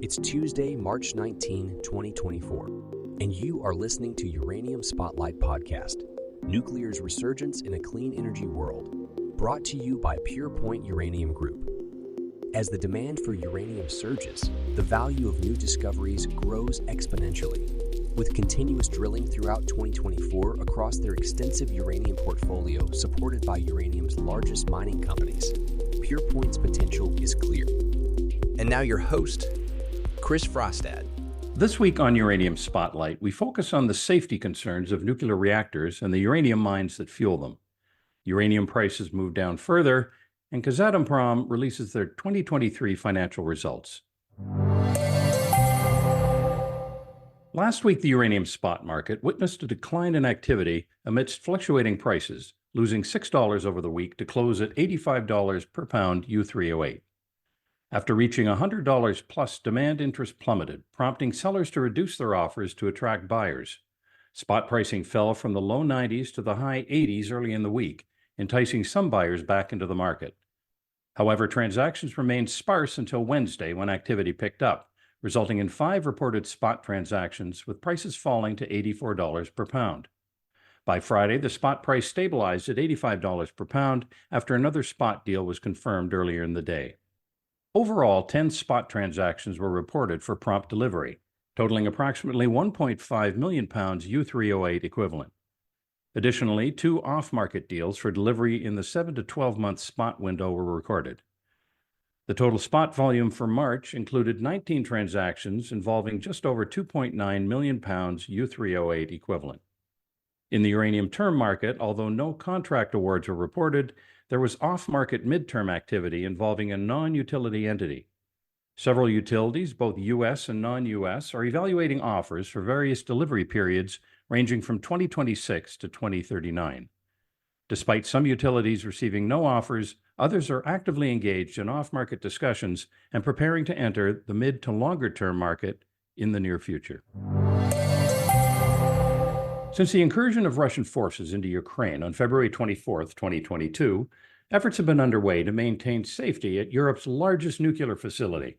It's Tuesday, March 19, 2024, and you are listening to Uranium Spotlight Podcast, Nuclear's Resurgence in a Clean Energy World, brought to you by Purepoint Uranium Group. As the demand for uranium surges, the value of new discoveries grows exponentially. With continuous drilling throughout 2024 across their extensive uranium portfolio supported by uranium's largest mining companies, Purepoint's potential is clear. And now your host, Chris Frostad. This week on Uranium Spotlight, we focus on the safety concerns of nuclear reactors and the uranium mines that fuel them. Uranium prices move down further, and Kazatomprom releases their 2023 financial results. Last week, the uranium spot market witnessed a decline in activity amidst fluctuating prices, losing $6 over the week to close at $85 per pound U3O8. After reaching $100 plus, demand interest plummeted, prompting sellers to reduce their offers to attract buyers. Spot pricing fell from the low 90s to the high 80s early in the week, enticing some buyers back into the market. However, transactions remained sparse until Wednesday when activity picked up, resulting in 5 reported spot transactions with prices falling to $84 per pound. By Friday, the spot price stabilized at $85 per pound after another spot deal was confirmed earlier in the day. Overall, 10 spot transactions were reported for prompt delivery, totaling approximately 1.5 million pounds U3O8 equivalent. Additionally, 2 off-market deals for delivery in the 7 to 12-month spot window were recorded. The total spot volume for March included 19 transactions involving just over 2.9 million pounds U3O8 equivalent. In the uranium term market, although no contract awards were reported, there was off-market midterm activity involving a non-utility entity. Several utilities, both U.S. and non-U.S., are evaluating offers for various delivery periods ranging from 2026 to 2039. Despite some utilities receiving no offers, others are actively engaged in off-market discussions and preparing to enter the mid to longer-term market in the near future. Since the incursion of Russian forces into Ukraine on February 24, 2022, efforts have been underway to maintain safety at Europe's largest nuclear facility.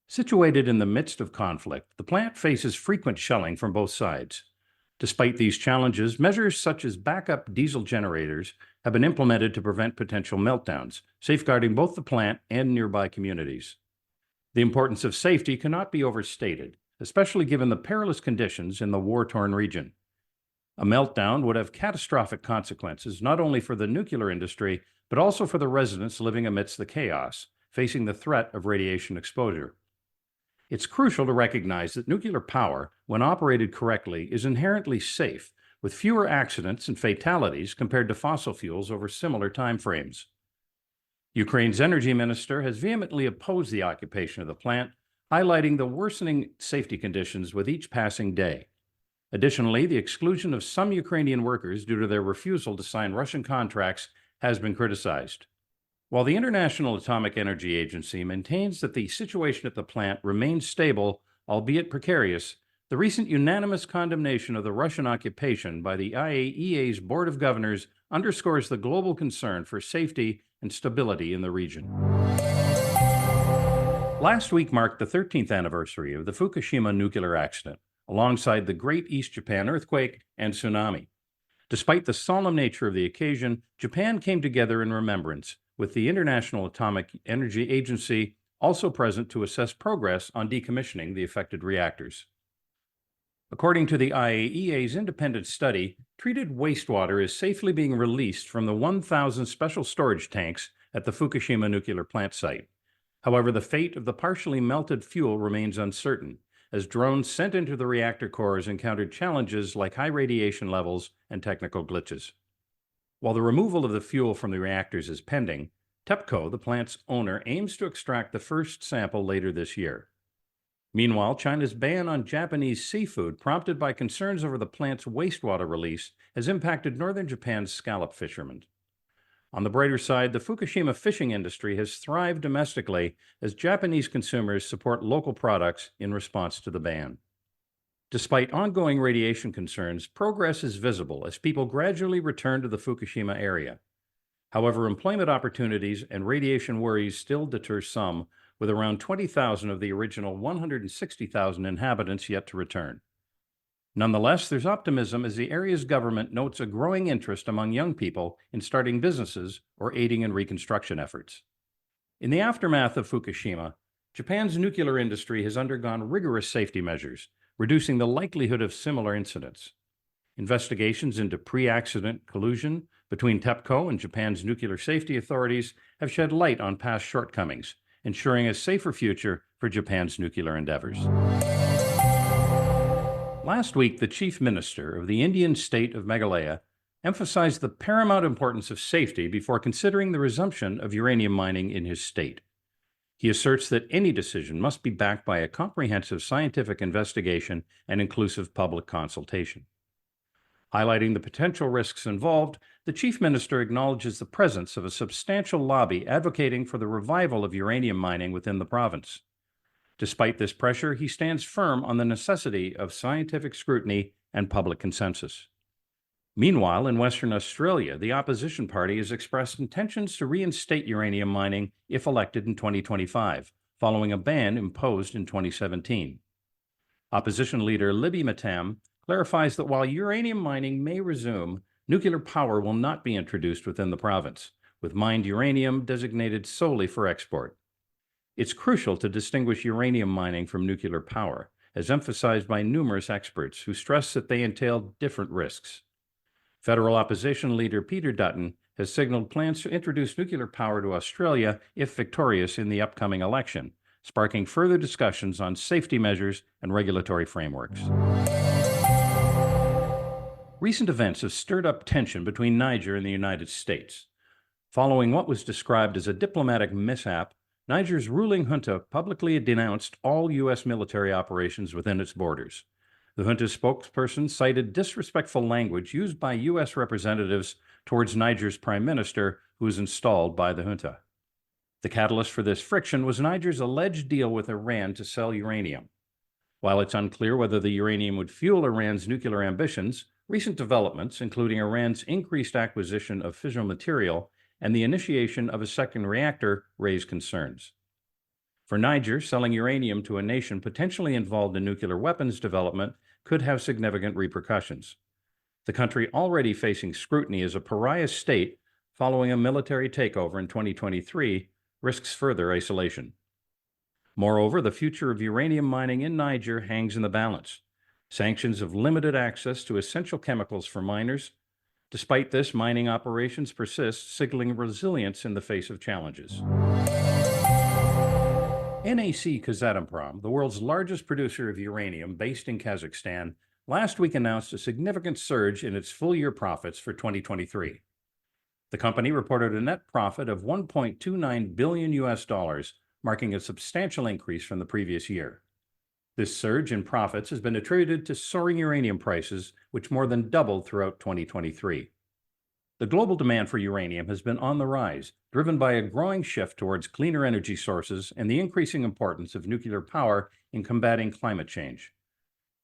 Situated in the midst of conflict, the plant faces frequent shelling from both sides. Despite these challenges, measures such as backup diesel generators have been implemented to prevent potential meltdowns, safeguarding both the plant and nearby communities. The importance of safety cannot be overstated, especially given the perilous conditions in the war-torn region. A meltdown would have catastrophic consequences not only for the nuclear industry, but also for the residents living amidst the chaos, facing the threat of radiation exposure. It's crucial to recognize that nuclear power, when operated correctly, is inherently safe, with fewer accidents and fatalities compared to fossil fuels over similar timeframes. Ukraine's energy minister has vehemently opposed the occupation of the plant, highlighting the worsening safety conditions with each passing day. Additionally, the exclusion of some Ukrainian workers due to their refusal to sign Russian contracts has been criticized. While the International Atomic Energy Agency maintains that the situation at the plant remains stable, albeit precarious, the recent unanimous condemnation of the Russian occupation by the IAEA's Board of Governors underscores the global concern for safety and stability in the region. Last week marked the 13th anniversary of the Fukushima nuclear accident, alongside the Great East Japan earthquake and tsunami. Despite the solemn nature of the occasion, Japan came together in remembrance, with the International Atomic Energy Agency also present to assess progress on decommissioning the affected reactors. According to the IAEA's independent study, treated wastewater is safely being released from the 1,000 special storage tanks at the Fukushima nuclear plant site. However, the fate of the partially melted fuel remains uncertain, as drones sent into the reactor cores encountered challenges like high radiation levels and technical glitches. While the removal of the fuel from the reactors is pending, TEPCO, the plant's owner, aims to extract the first sample later this year. Meanwhile, China's ban on Japanese seafood, prompted by concerns over the plant's wastewater release, has impacted northern Japan's scallop fishermen. On the brighter side, the Fukushima fishing industry has thrived domestically as Japanese consumers support local products in response to the ban. Despite ongoing radiation concerns, progress is visible as people gradually return to the Fukushima area. However, employment opportunities and radiation worries still deter some, with around 20,000 of the original 160,000 inhabitants yet to return. Nonetheless, there's optimism as the area's government notes a growing interest among young people in starting businesses or aiding in reconstruction efforts. In the aftermath of Fukushima, Japan's nuclear industry has undergone rigorous safety measures, reducing the likelihood of similar incidents. Investigations into pre-accident collusion between TEPCO and Japan's nuclear safety authorities have shed light on past shortcomings, ensuring a safer future for Japan's nuclear endeavors. Last week, the Chief Minister of the Indian state of Meghalaya emphasized the paramount importance of safety before considering the resumption of uranium mining in his state. He asserts that any decision must be backed by a comprehensive scientific investigation and inclusive public consultation. Highlighting the potential risks involved, the Chief Minister acknowledges the presence of a substantial lobby advocating for the revival of uranium mining within the province. Despite this pressure, he stands firm on the necessity of scientific scrutiny and public consensus. Meanwhile, in Western Australia, the opposition party has expressed intentions to reinstate uranium mining if elected in 2025, following a ban imposed in 2017. Opposition leader Libby Matam clarifies that while uranium mining may resume, nuclear power will not be introduced within the province, with mined uranium designated solely for export. It's crucial to distinguish uranium mining from nuclear power, as emphasized by numerous experts who stress that they entail different risks. Federal opposition leader Peter Dutton has signaled plans to introduce nuclear power to Australia if victorious in the upcoming election, sparking further discussions on safety measures and regulatory frameworks. Recent events have stirred up tension between Niger and the United States. Following what was described as a diplomatic mishap, Niger's ruling junta publicly denounced all U.S. military operations within its borders. The junta's spokesperson cited disrespectful language used by U.S. representatives towards Niger's prime minister, who was installed by the junta. The catalyst for this friction was Niger's alleged deal with Iran to sell uranium. While it's unclear whether the uranium would fuel Iran's nuclear ambitions, recent developments, including Iran's increased acquisition of fissile material and the initiation of a second reactor, raise concerns. For Niger, selling uranium to a nation potentially involved in nuclear weapons development could have significant repercussions. The country, already facing scrutiny as a pariah state following a military takeover in 2023, risks further isolation. Moreover, the future of uranium mining in Niger hangs in the balance. Sanctions have limited access to essential chemicals for miners. Despite this, mining operations persist, signaling resilience in the face of challenges. NAC Kazatomprom, the world's largest producer of uranium based in Kazakhstan, last week announced a significant surge in its full-year profits for 2023. The company reported a net profit of $1.29 billion, marking a substantial increase from the previous year. This surge in profits has been attributed to soaring uranium prices, which more than doubled throughout 2023. The global demand for uranium has been on the rise, driven by a growing shift towards cleaner energy sources and the increasing importance of nuclear power in combating climate change.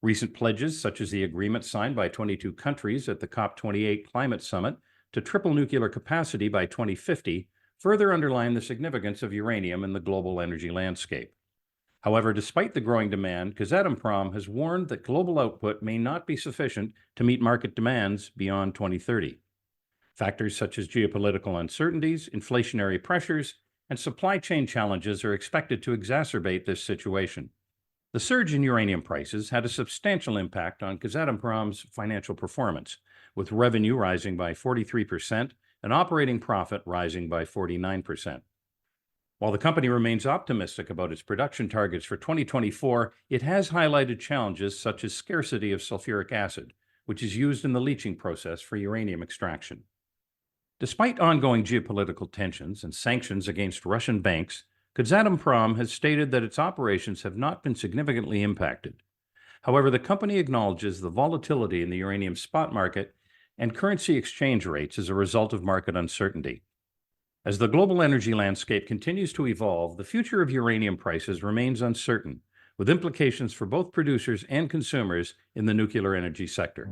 Recent pledges, such as the agreement signed by 22 countries at the COP28 Climate Summit to triple nuclear capacity by 2050, further underline the significance of uranium in the global energy landscape. However, despite the growing demand, Kazatomprom has warned that global output may not be sufficient to meet market demands beyond 2030. Factors such as geopolitical uncertainties, inflationary pressures, and supply chain challenges are expected to exacerbate this situation. The surge in uranium prices had a substantial impact on Kazatomprom's financial performance, with revenue rising by 43% and operating profit rising by 49%. While the company remains optimistic about its production targets for 2024, it has highlighted challenges such as scarcity of sulfuric acid, which is used in the leaching process for uranium extraction. Despite ongoing geopolitical tensions and sanctions against Russian banks, Kazatomprom has stated that its operations have not been significantly impacted. However, the company acknowledges the volatility in the uranium spot market and currency exchange rates as a result of market uncertainty. As the global energy landscape continues to evolve, the future of uranium prices remains uncertain, with implications for both producers and consumers in the nuclear energy sector.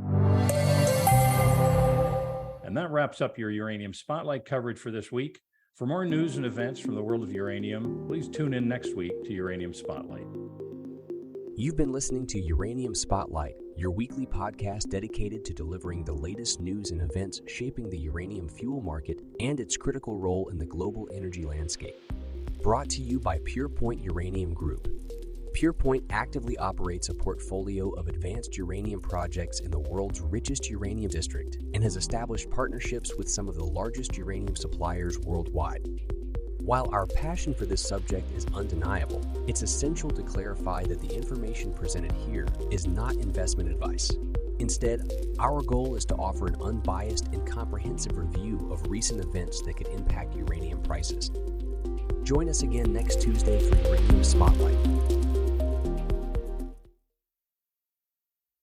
And that wraps up your Uranium Spotlight coverage for this week. For more news and events from the world of uranium, please tune in next week to Uranium Spotlight. You've been listening to Uranium Spotlight, your weekly podcast dedicated to delivering the latest news and events shaping the uranium fuel market and its critical role in the global energy landscape. Brought to you by Purepoint Uranium Group. Purepoint actively operates a portfolio of advanced uranium projects in the world's richest uranium district and has established partnerships with some of the largest uranium suppliers worldwide. While our passion for this subject is undeniable, it's essential to clarify that the information presented here is not investment advice. Instead, our goal is to offer an unbiased and comprehensive review of recent events that could impact uranium prices. Join us again next Tuesday for Uranium Spotlight.